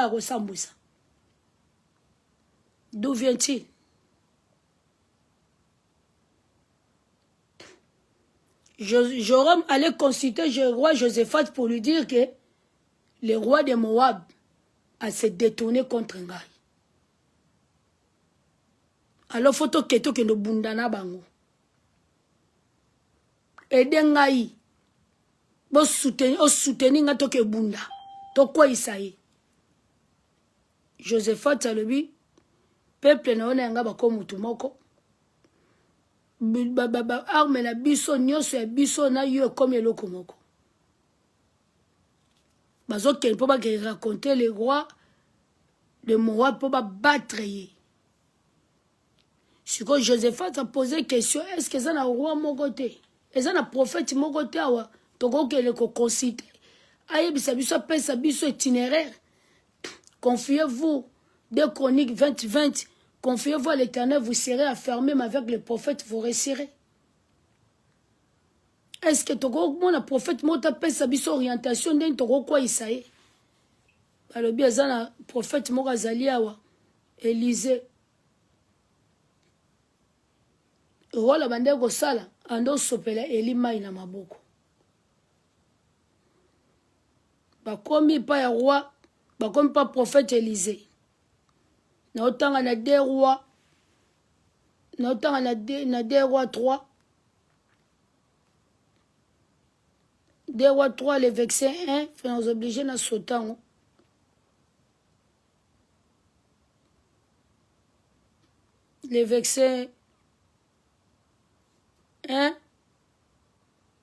à Rosamboussa. D'où vient-il? Joram allait consulter le roi Josaphat pour lui dire que le roi de Moab a se détourné contre Ngai. Alors, faut que nous bundana bango. Aidez Ngai. Bo soutenir nga toke bunda. To quoi isaïe? Josaphat a lui, peuple na ona nga bako mutu moko. Arme na biso nyonso ya biso na yo comme eloko moko. Bazo ken po ba raconter le roi de Moab po ba battre ye. Si quand Josaphat a posé question, est-ce que ça na roi mon côté? Est-ce que na prophète mon côté awa? Toko ke le ko conciter. Aye bisa biso pesa biso itinéraire. Confiez-vous. 2 Chroniques 20. Confiez-vous à l'Éternel, vous serez affermés, mais avec les prophètes, vous réussirez. Est-ce que le prophète m'a pesa biso orientation d'un toko quoi isaïe? Le bien prophète Morazali awa Élisée. Roi bande ko sala ando sopela Elima ina maboko. Bakomi pa ya roi, bakomi pa prophète Élisée. Na otanga na 2 rois. Na otanga na 2 rois 3. 2 rois 3 le verset 1, fait nous obliger na sautant. Le verset 1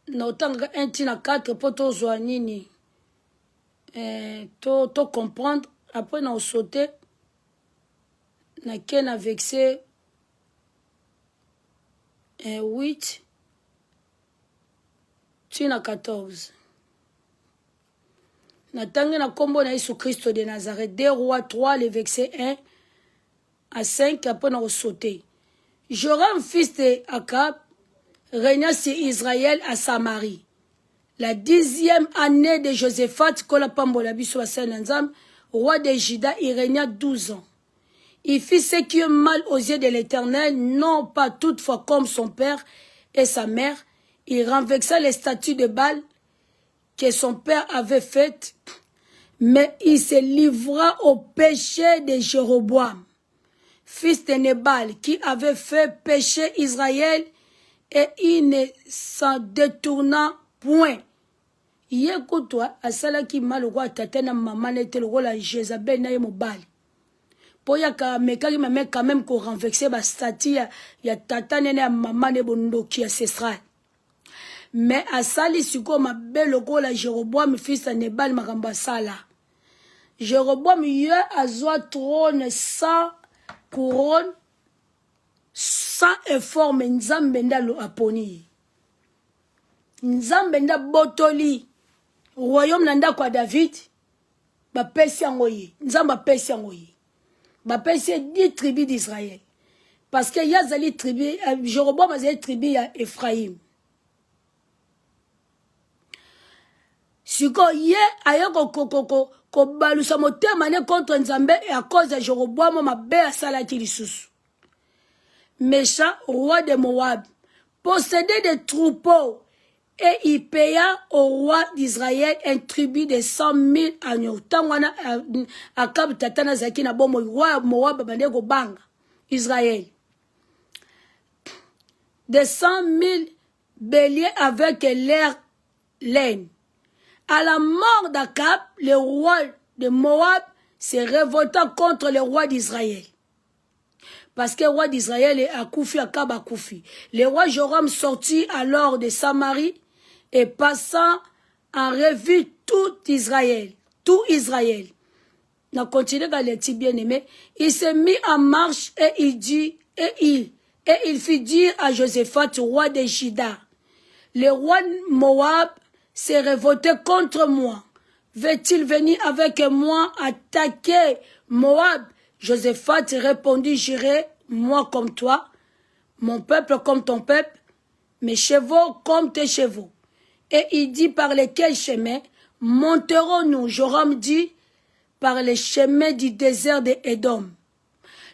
na otanga 1 tina 4 pour to zoanini. To comprendre après na sauter na ken a verset 8 tina 14. Na tangi na kombo na Yesu Christ de Nazareth. 2 rois 3 le verset 1 à 5 après na sauter. Joram fils de Akab régna sur Israël à Samarie. La 10e année de Josaphat, roi de Juda, il régna 12 ans. Il fit ce qui est mal aux yeux de l'Éternel, non pas toutefois comme son père et sa mère. Il renversa les statues de Baal que son père avait faites, mais il se livra au péché de Jéroboam, fils de Nébal, qui avait fait pécher Israël, et il ne s'en détourna point. Yekutwa asala ki malukwa tatena maman était le rôle à Jézabel na yemobali. Poya ka mekaki mame quand même ko renverser ba statue ya tatane na maman ne bondoki ancestral. Mais asali siko mabe le rôle à Jéroboam fils de Nebal makamba sala. Jéroboam ye azwa trône sans couronne, sans effort, mais nzambe nda lo aponi. Nzambe nda botoli. Royaume nanda kwa David, ba pesi angoye. Nzamba pesi angoye. Ba pesi 10 tribus d'Israël. Parce que yazali tribu, Jéroboam azali tribu ya Ephraim. Siko ye ayoko ko balusa motema ne contre Nzambe et à cause de Jéroboam mabe asalaki lisusu. Méchant roi de Moab possédait des troupeaux et il paya au roi d'Israël un tribut de 100 000 agneaux. Tangwana Akab tatana zaki na bomo roi Moab bande go banga Israël. De 100 000 béliers avec leur laine. À la mort d'Akab, le roi de Moab se révolta contre le roi d'Israël. Parce que le roi d'Israël a Koufi, Akab a Koufi. Le roi Joram sortit alors de Samarie et passant en revue tout Israël. Tout Israël. On continue dans les petits bien-aimés. Il s'est mis en marche et il fit dire à Josaphat, roi de Juda, le roi de Moab s'est révolté contre moi. Veut-il venir avec moi attaquer Moab? Josaphat répondit, j'irai, moi comme toi, mon peuple comme ton peuple, mes chevaux comme tes chevaux. Et il dit, par lesquels chemins monterons-nous? Joram dit, par les chemins du désert de Édom.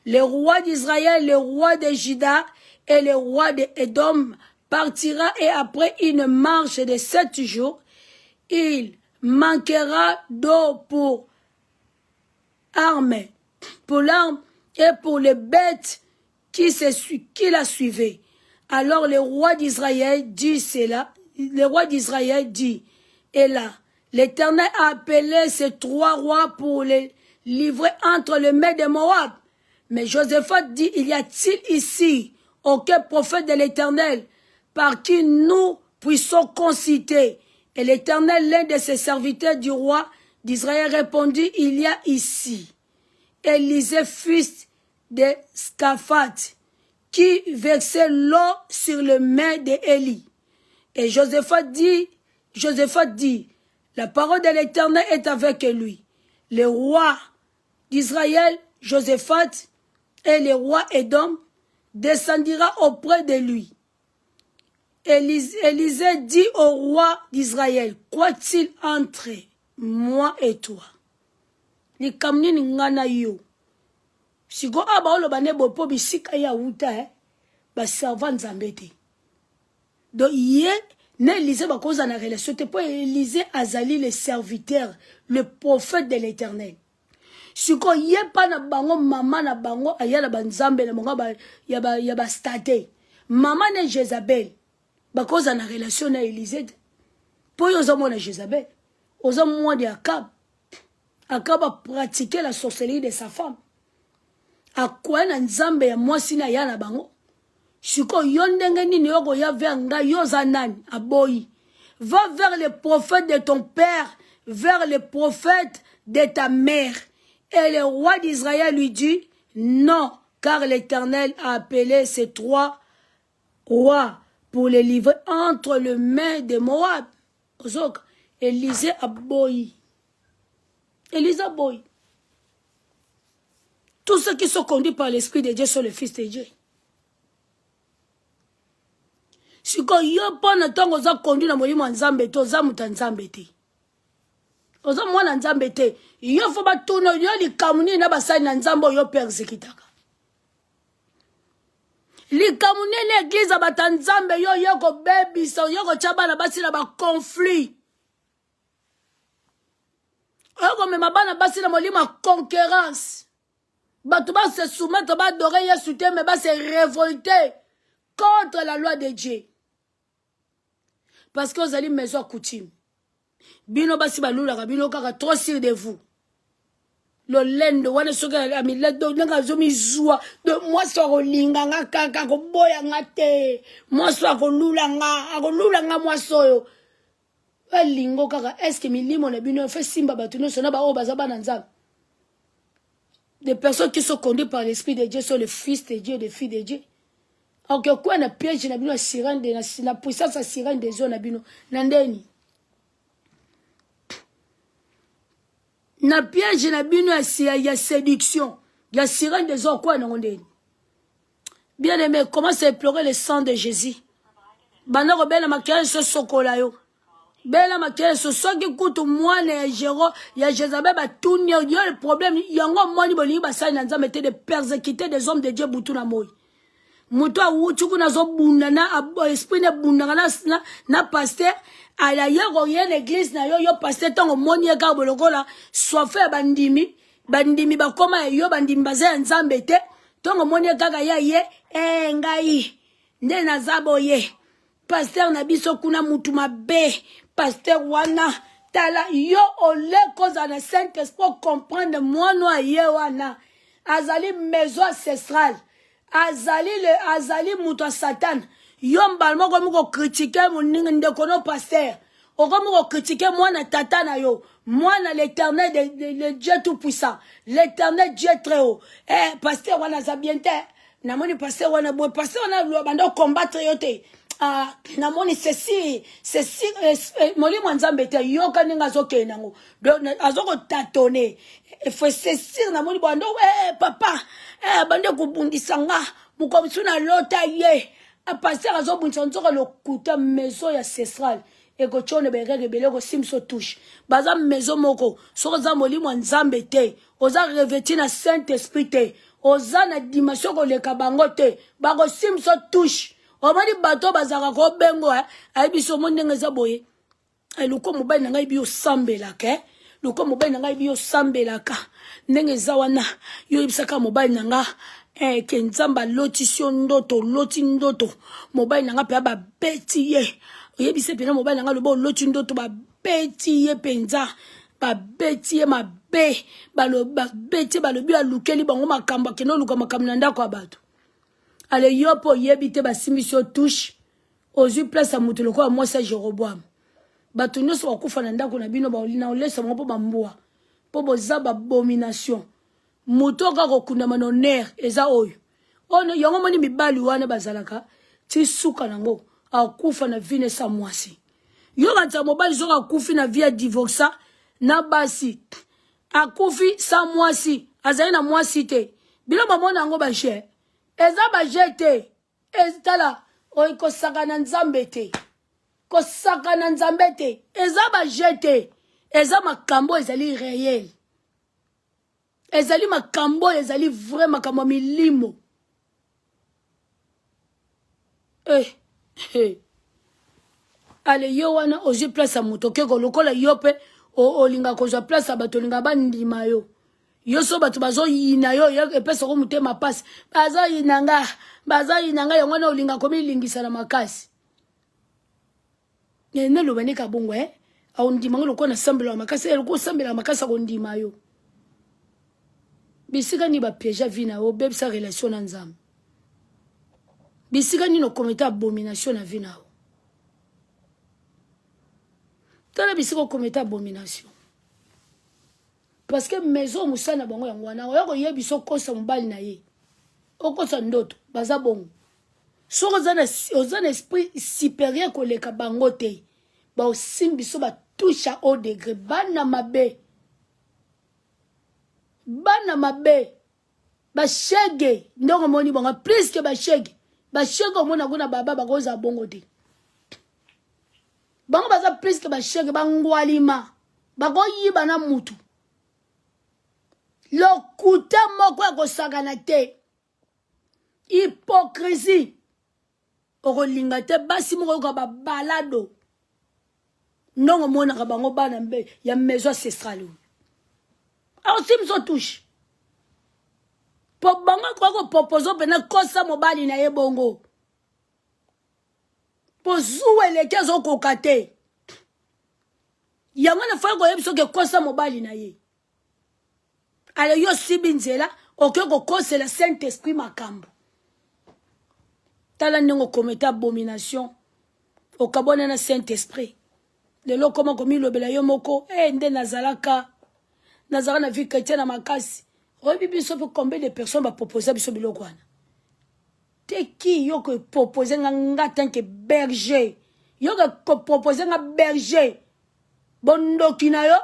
Le roi d'Israël, le roi de Juda et le roi de Édom partira et après une marche de 7 jours, il manquera d'eau pour l'arme et pour les bêtes qui la suivaient. Alors le roi d'Israël dit cela, le roi d'Israël dit, et là, l'Éternel a appelé ces 3 rois pour les livrer entre les mains de Moab. Mais Josaphat dit, il y a-t-il ici aucun prophète de l'Éternel par qui nous puissions consulter? Et l'Éternel, l'un de ses serviteurs du roi d'Israël, répondit, il y a ici Élisée, fils de Shaphat, qui versait l'eau sur les mains d'Élie. Et Josaphat dit, la parole de l'Éternel est avec lui. Le roi d'Israël, Josaphat, et le roi Édom descendira auprès de lui. Élisée dit au roi d'Israël, quoi-t-il entre moi et toi? Ni kamni ni ngana yo. Sigo aba olo bane bopo bisika ya uta ba servant zambete. Donc hier, Élisée va cause na relation te po Élisée azali le serviteur, le prophète de l'Éternel. Siko ye pa na bango mama na bango ayala banzambe na bango ya ba state. Mama ne Jézabel. Ba cause na relation na Élisée. Po yo zomo na Jézabel. Ozo mo de Akab. Akab a pratiqué la sorcellerie de sa femme. Akwa na nzambe ya mwasi na ya na bango. Siko yondenge nini yoko ya vers nga yoza nani aboyi. Va vers le prophète de ton père, vers le prophète de ta mère. Et le roi d'Israël lui dit, non, car l'Éternel a appelé ces 3 rois pour les livrer entre les mains de Moab. Élisée aboyi. Élisée aboyi. Tous ceux qui sont conduits par l'Esprit de Dieu sont le Fils de Dieu. Si quand yo pona tongo za conduit na molimo nzambe to za mutanzambe te. Oza mwana nzambe te. Yo fo ba tono yo li kamuni na basali na nzambo yo persekitaka. Li kamuni l'église batanzambe yo yoko baby so yoko chaba na basi na ba conflit. Yoko me mabana basi na molimo concurrence. Bato ba se soumettre ba adorer Yesu te mais ba se révolter contre la loi de Dieu. Parce que vous allez maison coutume. Bino basi balula bino kaka trop sûr de vous. Le lendo wana soka amiledo nga zomi zua de moi so linga nga kaka ko boya nga te. Moi so ko lula nga moi so. Lingo kaka est-ce que milimo na bino fait simba batuno sona ba o bazaba na nzambe. Des personnes qui sont conduites par l'Esprit de Dieu sont les fils de Dieu, les filles de Dieu. Alors quoi na piège na bino sirène de la puissance à sirène des eaux na bino nandeni. Na piège na bino ya séduction, ya sirène des eaux quoi na ndeni. Bien aimé, commence à implorer le sang de Jésus. Bana robela makaya so sokola yo. Bela makaya so soki kutu mwana ya Jéro ya Jézabel ba tuni yo le problème yango mwani boni ba sa na nzambe te de persécuter des hommes de Dieu butu na moi. Muto awuchuku na zo bunda na esprit na bunda na pasteur ala yego ye l'église na yo pasteur tongo moni ka bolokola soit fait bandimi ba koma yo bandimi baza nzambe te tongo moni kaka ya ye ngai nde na zabo ye pasteur na biso kuna mutu mabe pasteur wana tala yo ole cause na Saint-Esprit comprendre moi no ye wana azali maison ancestrale azali muto Satan yomba moko moko critiquer mon ndeko no pasteur okomo critiquer moi na tata na yo moi na l'Éternel le Dieu tout puissant l'Éternel Dieu très haut pasteur wana za bien te na moni pasteur wana boy pasteur wana bando combattre yote namoni ceci moli mwanzambe te yoka ninga zoke nango azoko tâtonner il faut ceci namoni bando papa bande kubundisanga mukomsuna lota ye pasteur azobundisa nzoka lokuta maison ya ancestral et que tu ne rebelle ko simso touche baza maison moko soza molimo nzambe te oza revêti na Saint-Esprit te oza na dimension ko leka bango te bako simso touche omani bato bazaka ko bengo ayibiso mondenge za boye luko mobali na ngai bi osambelaka luko mobali na ngai bi osambelaka ndenge za wana yo ibisaka mobali na nga ke nzamba lotisi yo ndoto loti ndoto mobali na nga pe babeti ye oyebise pena mobali na nga lobo loti ndoto babeti ye penza babeti ye mabe babeti balobi alukeli bango makambo akende oluka makambo na ndako ya bato ale yo mpo oyebi te basimbisi yo touche ozwi place ya moto lokola mwasi ya Jeroboam bato nyonso bakufa na ndako na bino baolina olesa bango mpo bambwa mpo boza babomination moto kaka kokundama na honneur eza oyo yango moni mibali wana bazalaka ti suka nango akufa na vie nesa mwasi yo kata mobali soki akufi na vie ya divorça na basi akufi sa mwasi azali na mwasi te bino bamona yango baje eza baje te ezitala oyo kosaka na nzambe te kosaka na nzambe te eza baje te eza makambo ezali réel ezali makambo ezali vrai makambo milimo ale yo wana ozwi place ya moto keko lokola yo pe olinga kozwa place ya bato olinga bandima yo yo so bato bazoyina yo epesako motema pasi bazoyina nga yango wana olinga komilingisa na makasi ne loba ne kabongo aondima ngo lokola nasambela makasi eloko osambela makasi akondima yo bisika ni bapiége vi na yo obebisa relation na nzambe bisika nini okomete abomination na vi na yo tala bisika okomete abomination parce que maison mosala na bango yango wana oya koyebi so kosa mobali na ye okosa ndoto baza bongo soki oza na esprit supérieur koleka bango te baosimbi biso batouche à haut degré bana mabe bashege ndongo moni bonga plus que bashege omona kuna baba bakoza bongo te bango baza plus que bashege bangwalima bakoyiba na mutu lokuta moko ya kosakana te hypocrisie okolinga te basi moko yoka babalado ndongo monaka bango bana mbe ya maison ancestrale alors si mso touche po bango kwa kopropose pena kosa mobali na ye bongo po zuwa eleke azokoka te yango na fai koyebi soki kosa mobali na ye ale yo sibi nzela oke kokosela Saint-Esprit makambo tala ndenge okomete abomination okabona na Saint-Esprit lelo koma komilobela yo moko nde nazalaka na vie chrétienne na makasi oyebi biso mpe combien de personnes baproposa biso biloko wana te ki yo kopropose nga tant que berger yo kopropose nga berger bondoki na yo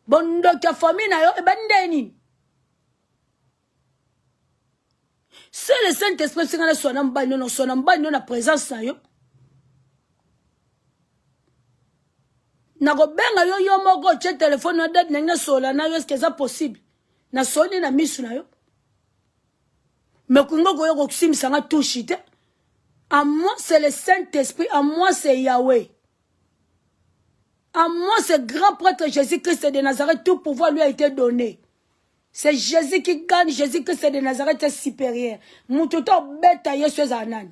bondoki ya famille na yo ebandeni c'est le Saint-Esprit singa na sona mbani no na présence na yo nakobenga yo moko che téléphone na date nanga sola na yo est-ce que ça possible na soni na misu na yo mais kungo ko yo ko simisa nga touche te à moi c'est le Saint-Esprit à moi c'est Yahweh à moi c'est grand prêtre Jésus-Christ de Nazareth tout pouvoir lui a été donné. C'est Jésus qui gagne, Jésus-Christ de Nazareth est supérieur. Moutoto beta yesu zanan.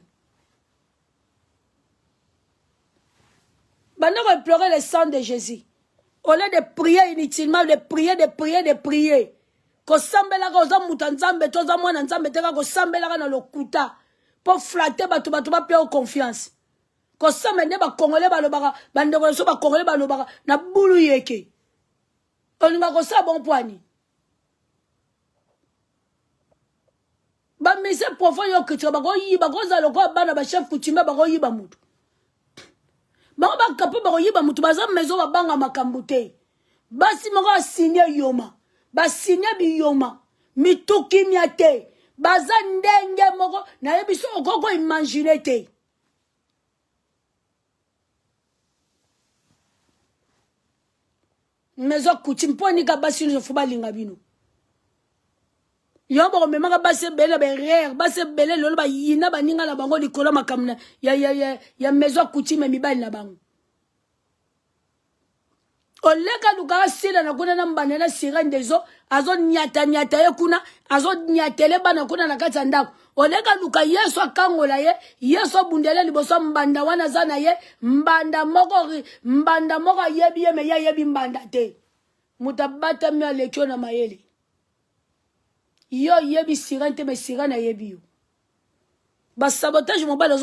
Maintenant, on va pleurer le sang de Jésus. Au lieu de prier inutilement, de prier. Ko sambela ko za mutanzambe to za mwana nzambe teka ko sambela na lokuta pour flatter batu ba peur confiance. Ko sambela ba congolais ba lobaka bandeko so ba congolais ba lobaka na bulu yeke. Olinga ko sa bon poani. Ba mise profond yo kitwa ba ko yiba ko za lokwa bana ba chef coutumier ba ko yiba mutu. Ba ba kapo ba ko yiba mutu ba za maison ba banga makambo te. Basi moko signer yoma. Ba signer bi yoma. Mituki miate. Baza ndenge moko na yebiso okoko imaginer te. maison coutume mpo nika basi nyonso fo balinga bino yo bokomemaka basi ebele berere basi ebele lelo bayina baninga na bango likolo makambo ya maison coutume mibali na bango oleka lukaka sila na kuna na mbanda na sirene dezo azo nyata ye kuna azo nyatele bana kuna na kati ya ndako oleka luka yesu akangola ye yesu abundele liboso mbanda wana za na ye mbanda moko ayebi ye me ya yebi mbanda te mutabata mi alekio na mayele yo yebi sirene te me sirene ayebi yo basabotage mobile